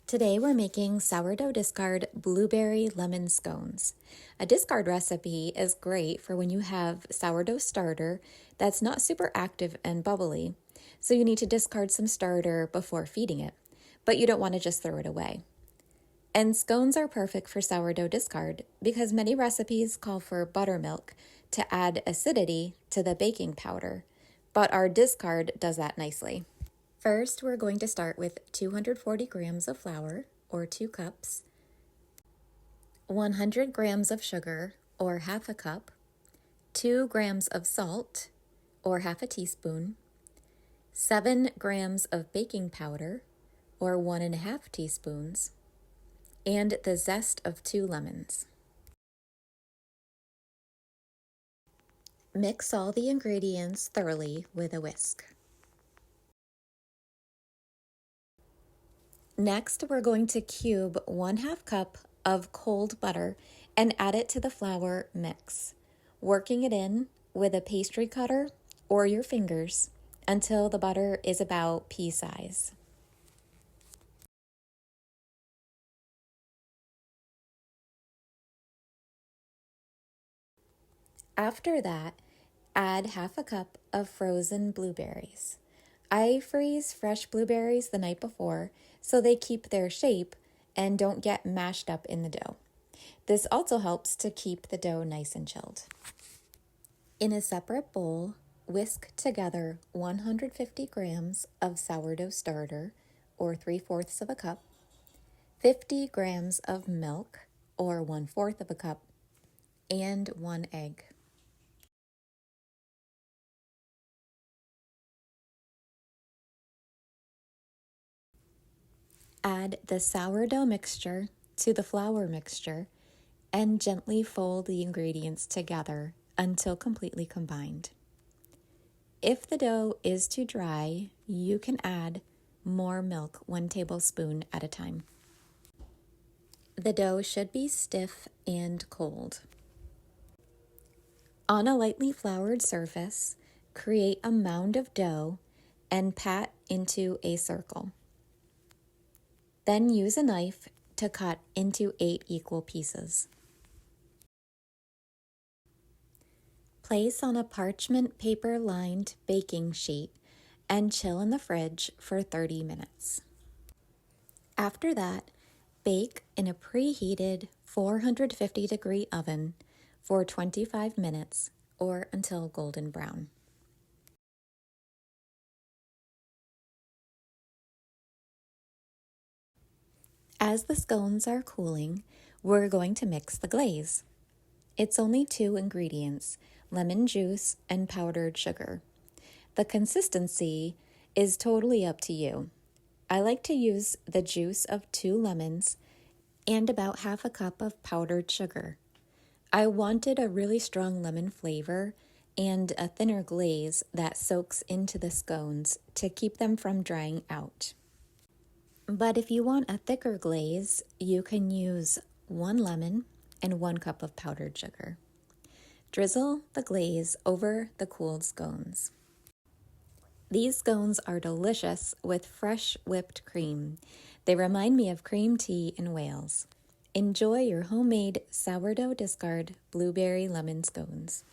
Today we're making sourdough discard blueberry lemon scones. A discard recipe is great for when you have sourdough starter that's not super active and bubbly, so you need to discard some starter before feeding it, but you don't want to just throw it away. And scones are perfect for sourdough discard because many recipes call for buttermilk to add acidity to the baking powder, but our discard does that nicely. First, we're going to start with 240 grams of flour, or 2 cups, 100 grams of sugar, or half a cup, 2 grams of salt, or half a teaspoon, 7 grams of baking powder, or 1.5 teaspoons, and the zest of 2 lemons. Mix all the ingredients thoroughly with a whisk. Next, we're going to cube 1/2 cup of cold butter and add it to the flour mix, working it in with a pastry cutter or your fingers until the butter is about pea size. After that, add half a cup of frozen blueberries. I freeze fresh blueberries the night before so they keep their shape and don't get mashed up in the dough. This also helps to keep the dough nice and chilled. In a separate bowl, whisk together 150 grams of sourdough starter, or 3/4 of a cup, 50 grams of milk, or 1/4 of a cup, and 1 egg. Add the sourdough mixture to the flour mixture and gently fold the ingredients together until completely combined. If the dough is too dry, you can add more milk 1 tablespoon at a time. The dough should be stiff and cold. On a lightly floured surface, create a mound of dough and pat into a circle. Then use a knife to cut into 8 equal pieces. Place on a parchment paper-lined baking sheet and chill in the fridge for 30 minutes. After that, bake in a preheated 450-degree oven for 25 minutes or until golden brown. As the scones are cooling, we're going to mix the glaze. It's only 2 ingredients, lemon juice and powdered sugar. The consistency is totally up to you. I like to use the juice of 2 lemons and about half a cup of powdered sugar. I wanted a really strong lemon flavor and a thinner glaze that soaks into the scones to keep them from drying out. But if you want a thicker glaze, you can use 1 lemon and 1 cup of powdered sugar. Drizzle the glaze over the cooled scones. These scones are delicious with fresh whipped cream. They remind me of cream tea in Wales. Enjoy your homemade sourdough discard blueberry lemon scones.